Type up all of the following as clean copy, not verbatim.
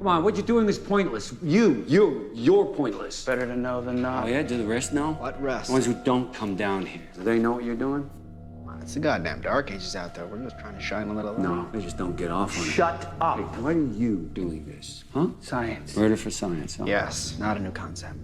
Come on, what you're doing is pointless. You're pointless. Better to know than not. Oh, yeah? Do the rest know? What rest? The ones who don't come down here. Do they know what you're doing? It's the goddamn dark ages out there. We're just trying to shine a little light. No, they just don't get off on it. Shut up. Hey, why are you doing this? Huh? Science. Murder for science, huh? Yes, not a new concept.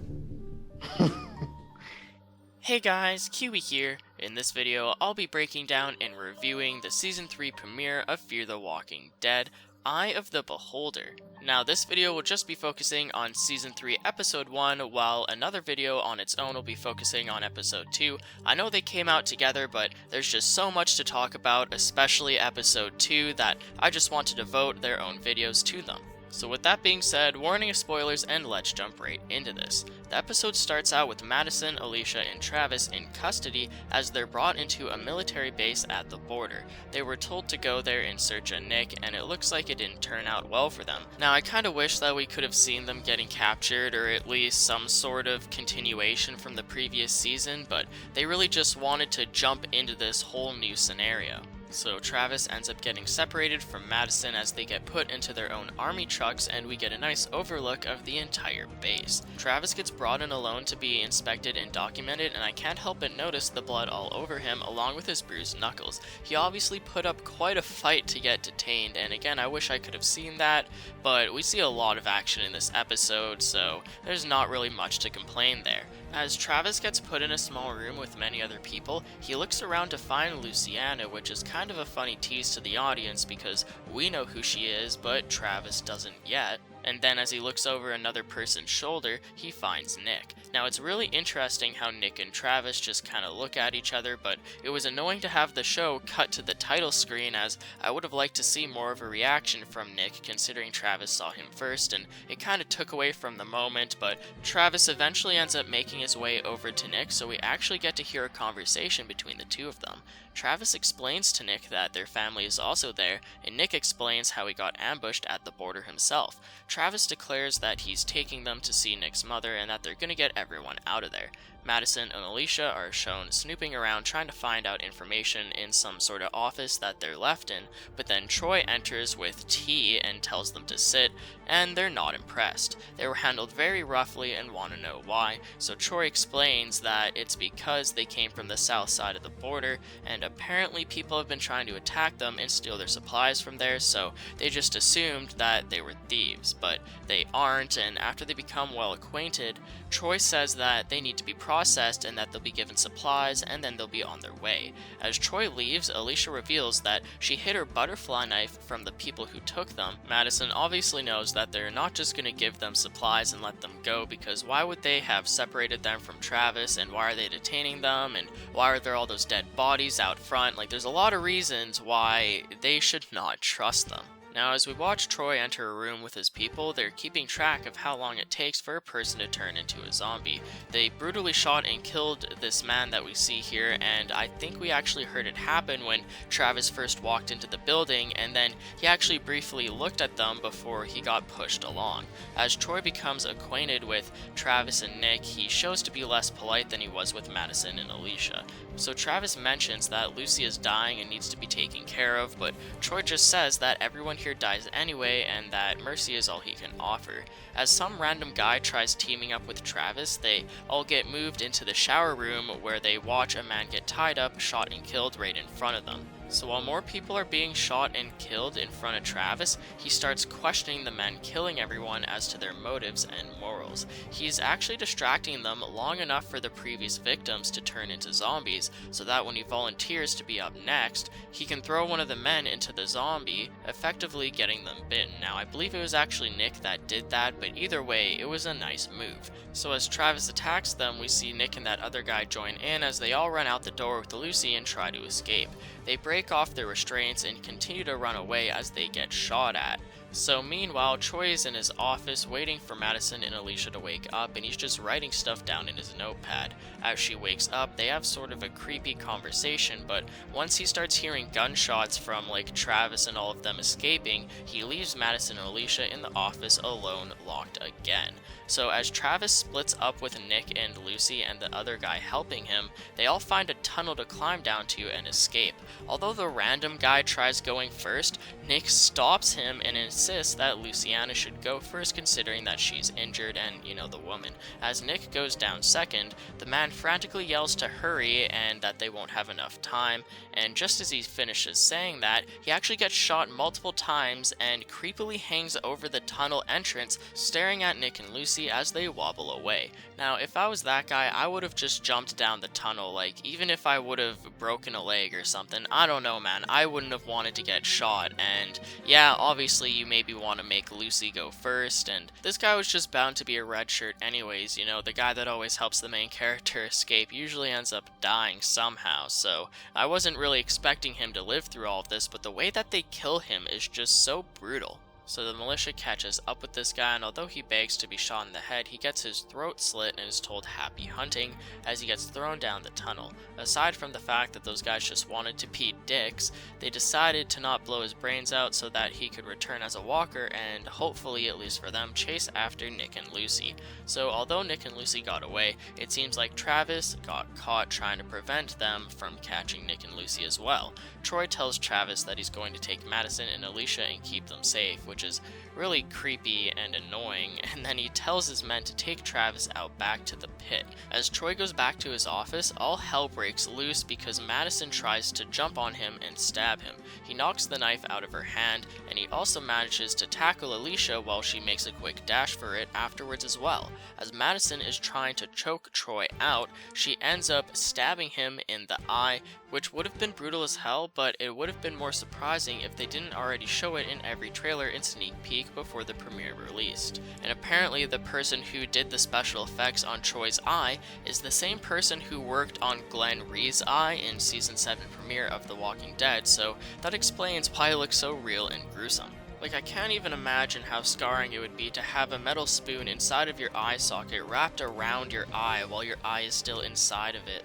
Hey guys, Kiwi here. In this video, I'll be breaking down and reviewing the Season 3 premiere of Fear the Walking Dead, Eye of the Beholder. Now, this video will just be focusing on Season 3 Episode 1, while another video on its own will be focusing on Episode 2. I know they came out together, but there's just so much to talk about, especially Episode 2, that I just want to devote their own videos to them. So with that being said, warning of spoilers, and let's jump right into this. The episode starts out with Madison, Alicia, and Travis in custody as they're brought into a military base at the border. They were told to go there in search of Nick, and it looks like it didn't turn out well for them. Now, I kinda wish that we could have seen them getting captured, or at least some sort of continuation from the previous season, but they really just wanted to jump into this whole new scenario. So Travis ends up getting separated from Madison as they get put into their own army trucks, and we get a nice overlook of the entire base. Travis gets brought in alone to be inspected and documented, and I can't help but notice the blood all over him along with his bruised knuckles. He obviously put up quite a fight to get detained, and again, I wish I could have seen that, but we see a lot of action in this episode, so there's not really much to complain there. As Travis gets put in a small room with many other people, he looks around to find Luciana, which is kind of a funny tease to the audience because we know who she is, but Travis doesn't yet. And then as he looks over another person's shoulder, he finds Nick. Now, it's really interesting how Nick and Travis just kind of look at each other, but it was annoying to have the show cut to the title screen, as I would have liked to see more of a reaction from Nick considering Travis saw him first, and it kind of took away from the moment. But Travis eventually ends up making his way over to Nick, so we actually get to hear a conversation between the two of them. Travis explains to Nick that their family is also there, and Nick explains how he got ambushed at the border himself. Travis declares that he's taking them to see Nick's mother and that they're gonna get everyone out of there. Madison and Alicia are shown snooping around trying to find out information in some sort of office that they're left in, but then Troy enters with tea and tells them to sit, and they're not impressed. They were handled very roughly and want to know why, so Troy explains that it's because they came from the south side of the border, and apparently people have been trying to attack them and steal their supplies from there, so they just assumed that they were thieves, but they aren't, and after they become well acquainted, Troy says that they need to be processed and that they'll be given supplies and then they'll be on their way. As Troy leaves, Alicia reveals that she hid her butterfly knife from the people who took them. Madison obviously knows that they're not just going to give them supplies and let them go, because why would they have separated them from Travis, and why are they detaining them, and why are there all those dead bodies out front? Like, there's a lot of reasons why they should not trust them. Now, as we watch Troy enter a room with his people, they're keeping track of how long it takes for a person to turn into a zombie. They brutally shot and killed this man that we see here, and I think we actually heard it happen when Travis first walked into the building, and then he actually briefly looked at them before he got pushed along. As Troy becomes acquainted with Travis and Nick, he shows to be less polite than he was with Madison and Alicia. So Travis mentions that Lucy is dying and needs to be taken care of, but Troy just says that everyone here dies anyway and that mercy is all he can offer. As some random guy tries teaming up with Travis, they all get moved into the shower room where they watch a man get tied up, shot and killed right in front of them. So while more people are being shot and killed in front of Travis, he starts questioning the men killing everyone as to their motives and morals. He's actually distracting them long enough for the previous victims to turn into zombies, so that when he volunteers to be up next, he can throw one of the men into the zombie, effectively getting them bitten. Now, I believe it was actually Nick that did that, but either way, it was a nice move. So as Travis attacks them, we see Nick and that other guy join in as they all run out the door with Lucy and try to escape. They break off their restraints and continue to run away as they get shot at. So meanwhile, Troy is in his office waiting for Madison and Alicia to wake up, and he's just writing stuff down in his notepad. As she wakes up, they have sort of a creepy conversation, but once he starts hearing gunshots from like Travis and all of them escaping, he leaves Madison and Alicia in the office alone, locked again. So as Travis splits up with Nick and Lucy and the other guy helping him, they all find a tunnel to climb down to and escape. Although the random guy tries going first, Nick stops him and insists that Luciana should go first considering that she's injured and, the woman. As Nick goes down second, the man frantically yells to hurry and that they won't have enough time, and just as he finishes saying that, he actually gets shot multiple times and creepily hangs over the tunnel entrance, staring at Nick and Lucy as they wobble away. Now, if I was that guy, I would have just jumped down the tunnel, even if I would have broken a leg or something. I don't know, man, I wouldn't have wanted to get shot, and yeah, obviously you maybe want to make Lucy go first, and this guy was just bound to be a red shirt anyways, the guy that always helps the main character escape usually ends up dying somehow, so I wasn't really expecting him to live through all of this, but the way that they kill him is just so brutal. So the militia catches up with this guy, and although he begs to be shot in the head, he gets his throat slit and is told happy hunting as he gets thrown down the tunnel. Aside from the fact that those guys just wanted to be dicks, they decided to not blow his brains out so that he could return as a walker and hopefully, at least for them, chase after Nick and Lucy. So although Nick and Lucy got away, it seems like Travis got caught trying to prevent them from catching Nick and Lucy as well. Troy tells Travis that he's going to take Madison and Alicia and keep them safe, which is really creepy and annoying, and then he tells his men to take Travis out back to the pit. As Troy goes back to his office, all hell breaks loose because Madison tries to jump on him and stab him. He knocks the knife out of her hand, and he also manages to tackle Alicia while she makes a quick dash for it afterwards as well. As Madison is trying to choke Troy out, she ends up stabbing him in the eye, which would have been brutal as hell, but it would have been more surprising if they didn't already show it in every trailer and sneak peek before the premiere released. And apparently the person who did the special effects on Troy's eye is the same person who worked on Glenn Ree's eye in season 7 premiere of The Walking Dead, so that explains why it looks so real and gruesome. I can't even imagine how scarring it would be to have a metal spoon inside of your eye socket wrapped around your eye while your eye is still inside of it.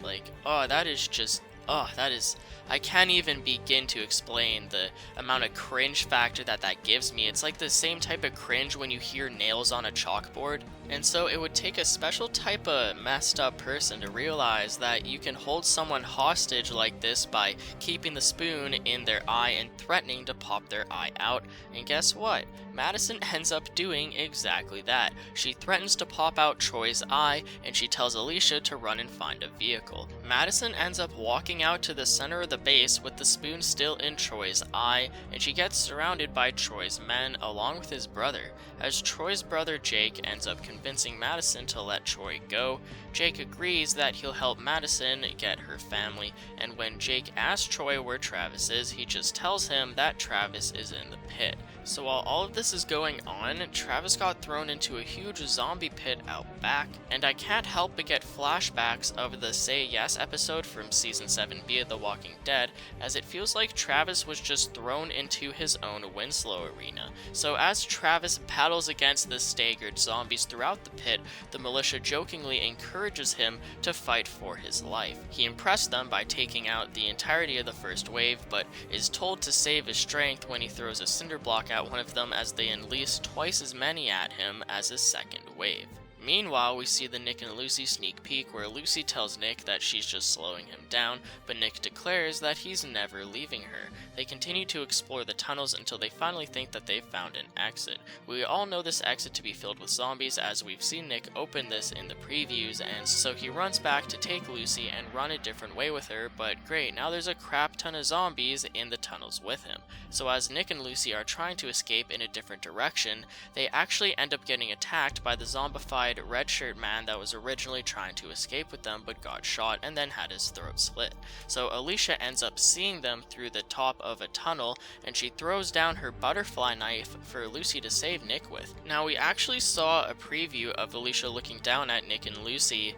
I can't even begin to explain the amount of cringe factor that gives me. It's like the same type of cringe when you hear nails on a chalkboard. And so it would take a special type of messed up person to realize that you can hold someone hostage like this by keeping the spoon in their eye and threatening to pop their eye out. And guess what? Madison ends up doing exactly that. She threatens to pop out Troy's eye, and she tells Alicia to run and find a vehicle. Madison ends up walking out to the center of the base with the spoon still in Troy's eye, and she gets surrounded by Troy's men along with his brother. As Troy's brother Jake ends up convincing Madison to let Troy go, Jake agrees that he'll help Madison get her family, and when Jake asks Troy where Travis is, he just tells him that Travis is in the pit. So while all of this is going on, Travis got thrown into a huge zombie pit out back, and I can't help but get flashbacks of the Say Yes episode from Season 7B of The Walking Dead, as it feels like Travis was just thrown into his own Winslow arena. So as Travis battles against the staggered zombies throughout the pit, the militia jokingly encourages him to fight for his life. He impressed them by taking out the entirety of the first wave, but is told to save his strength when he throws a cinder block at one of them as they unleash twice as many at him as his second wave. Meanwhile, we see the Nick and Lucy sneak peek where Lucy tells Nick that she's just slowing him down, but Nick declares that he's never leaving her. They continue to explore the tunnels until they finally think that they've found an exit. We all know this exit to be filled with zombies as we've seen Nick open this in the previews, and so he runs back to take Lucy and run a different way with her, but great, now there's a crap ton of zombies in the tunnels with him. So as Nick and Lucy are trying to escape in a different direction, they actually end up getting attacked by the zombified red shirt man that was originally trying to escape with them but got shot and then had his throat slit. So Alicia ends up seeing them through the top of a tunnel, and she throws down her butterfly knife for Lucy to save Nick with. Now we actually saw a preview of Alicia looking down at Nick and Lucy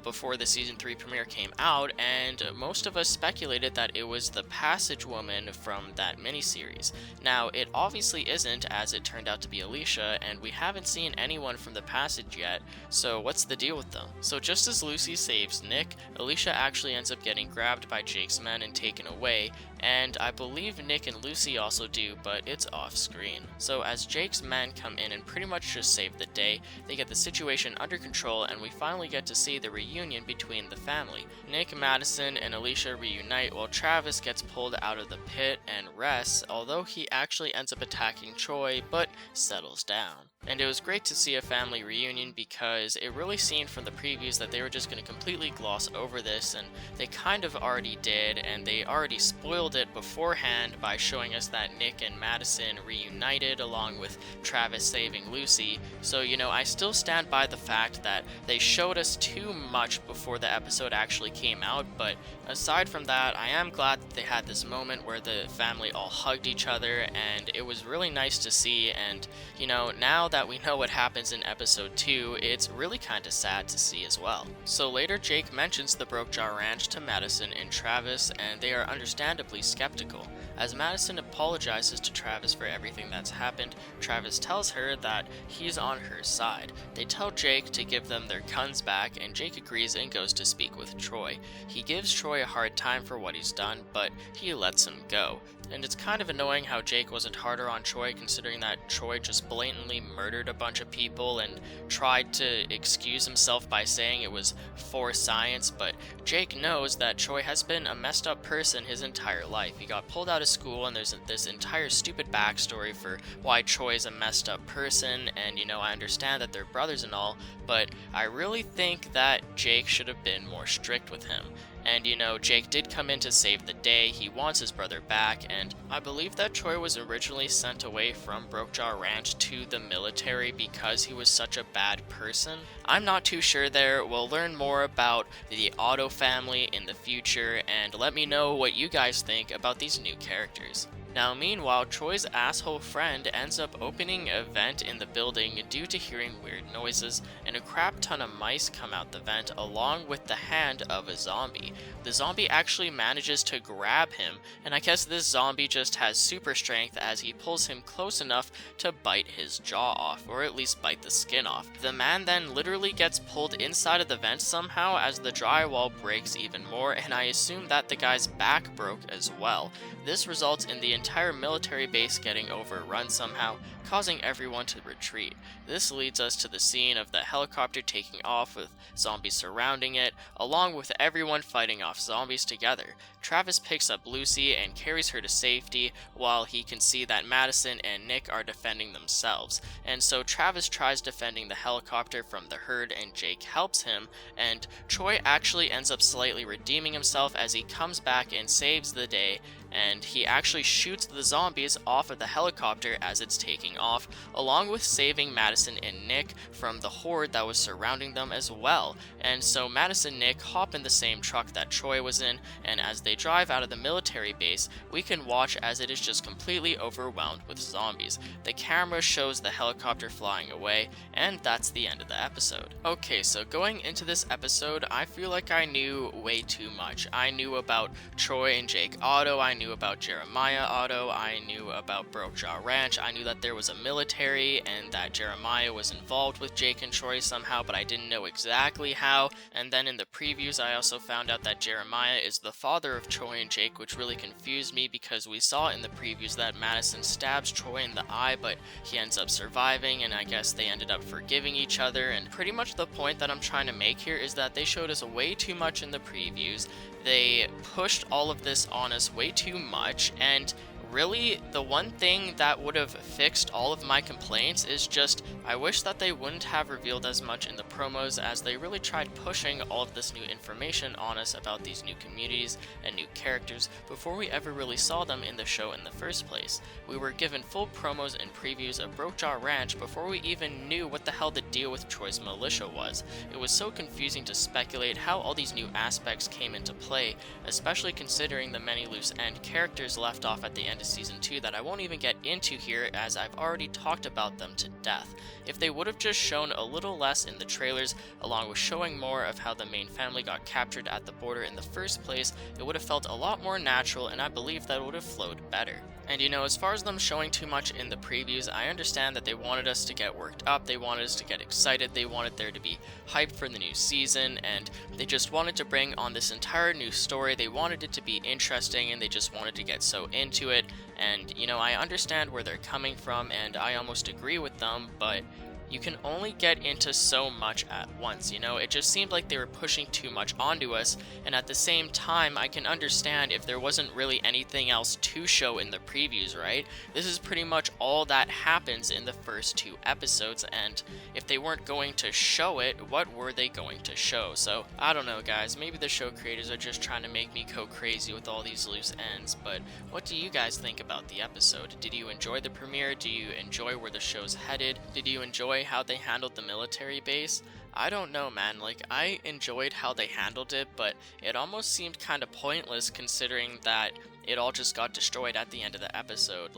before the season 3 premiere came out, and most of us speculated that it was the Passage Woman from that miniseries. Now it obviously isn't, as it turned out to be Alicia, and we haven't seen anyone from the Passage yet, so what's the deal with them? So just as Lucy saves Nick, Alicia actually ends up getting grabbed by Jake's men and taken away, and I believe Nick and Lucy also do, but it's off screen. So as Jake's men come in and pretty much just save the day, they get the situation under control, and we finally get to see the reunion between the family. Nick, Madison, and Alicia reunite while Travis gets pulled out of the pit and rests, although he actually ends up attacking Troy, but settles down. And it was great to see a family reunion because it really seemed from the previews that they were just going to completely gloss over this, and they kind of already did, and they already spoiled it beforehand by showing us that Nick and Madison reunited along with Travis saving Lucy. So, you know, I still stand by the fact that they showed us too much before the episode actually came out, but aside from that, I am glad that they had this moment where the family all hugged each other, and it was really nice to see. And, you know, now that we know what happens in episode 2, it's really kind of sad to see as well. So later, Jake mentions the Broke Jaw Ranch to Madison and Travis, and they are understandably skeptical. As Madison apologizes to Travis for everything that's happened, Travis tells her that he's on her side. They tell Jake to give them their guns back, and Jake agrees and goes to speak with Troy. He gives Troy a hard time for what he's done, but he lets him go. And it's kind of annoying how Jake wasn't harder on Troy, considering that Troy just blatantly murdered a bunch of people and tried to excuse himself by saying it was for science, but Jake knows that Troy has been a messed up person his entire life. He got pulled out of school, and there's this entire stupid backstory for why Troy is a messed up person, and you know, I understand that they're brothers and all, but I really think that Jake should have been more strict with him. And you know, Jake did come in to save the day, he wants his brother back, and I believe that Troy was originally sent away from Broke Jaw Ranch to the military because he was such a bad person. I'm not too sure there. We'll learn more about the Otto family in the future, and let me know what you guys think about these new characters. Now meanwhile, Troy's asshole friend ends up opening a vent in the building due to hearing weird noises, and a crap ton of mice come out the vent along with the hand of a zombie. The zombie actually manages to grab him, and I guess this zombie just has super strength as he pulls him close enough to bite his jaw off, or at least bite the skin off. The man then literally gets pulled inside of the vent somehow as the drywall breaks even more, and I assume that the guy's back broke as well. This results in the entire military base getting overrun somehow, causing everyone to retreat. This leads us to the scene of the helicopter taking off with zombies surrounding it, along with everyone fighting off zombies together. Travis picks up Lucy and carries her to safety, while he can see that Madison and Nick are defending themselves. And so Travis tries defending the helicopter from the herd, and Jake helps him, and Troy actually ends up slightly redeeming himself as he comes back and saves the day, and he actually shoots the zombies off of the helicopter as it's taking off, along with saving Madison and Nick from the horde that was surrounding them as well. And so Madison and Nick hop in the same truck that Troy was in, and as they drive out of the military base, we can watch as it is just completely overwhelmed with zombies. The camera shows the helicopter flying away, and that's the end of the episode. Okay, so going into this episode, I feel like I knew way too much. I knew about Troy and Jake Otto, I knew about Jeremiah Otto, I knew about Broke Jaw Ranch, I knew that there was a military and that Jeremiah was involved with Jake and Troy somehow, but I didn't know exactly how. And then in the previews I also found out that Jeremiah is the father of Troy and Jake, which really confused me because we saw in the previews that Madison stabs Troy in the eye, but he ends up surviving, and I guess they ended up forgiving each other. And pretty much the point that I'm trying to make here is that they showed us way too much in the previews. They pushed all of this on us way too much, and really, the one thing that would have fixed all of my complaints is just, I wish that they wouldn't have revealed as much in the promos, as they really tried pushing all of this new information on us about these new communities and new characters before we ever really saw them in the show in the first place. We were given full promos and previews of Broke Jaw Ranch before we even knew what the hell the deal with Troy's militia was. It was so confusing to speculate how all these new aspects came into play, especially considering the many loose end characters left off at the end of Season 2 that I won't even get into here, as I've already talked about them to death. If they would have just shown a little less in the trailers, along with showing more of how the main family got captured at the border in the first place, it would have felt a lot more natural, and I believe that it would have flowed better. And as far as them showing too much in the previews, I understand that they wanted us to get worked up, they wanted us to get excited, they wanted there to be hype for the new season, and they just wanted to bring on this entire new story. They wanted it to be interesting, and they just wanted to get so into it. And, I understand where they're coming from, and I almost agree with them, but you can only get into so much at once, It just seemed like they were pushing too much onto us, and at the same time, I can understand if there wasn't really anything else to show in the previews, right? This is pretty much all that happens in the first 2 episodes, and if they weren't going to show it, what were they going to show? So, I don't know, guys. Maybe the show creators are just trying to make me go crazy with all these loose ends, but what do you guys think about the episode? Did you enjoy the premiere? Do you enjoy where the show's headed? Did you enjoy how they handled the military base? I don't know, man. I enjoyed how they handled it, but it almost seemed kind of pointless considering that it all just got destroyed at the end of the episode.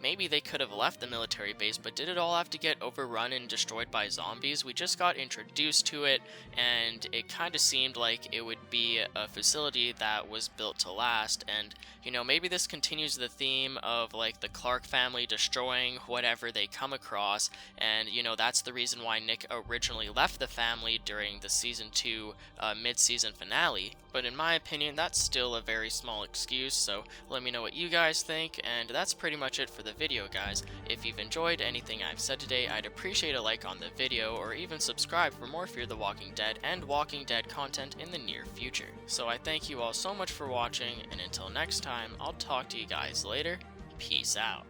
Maybe they could have left the military base, but did it all have to get overrun and destroyed by zombies? We just got introduced to it, and it kind of seemed like it would be a facility that was built to last, and, maybe this continues the theme of, the Clark family destroying whatever they come across, and, that's the reason why Nick originally left the family during the Season 2 mid-season finale. But in my opinion, that's still a very small excuse, so let me know what you guys think, and that's pretty much it for the video, guys. If you've enjoyed anything I've said today, I'd appreciate a like on the video, or even subscribe for more Fear the Walking Dead and Walking Dead content in the near future. So I thank you all so much for watching, and until next time, I'll talk to you guys later. Peace out.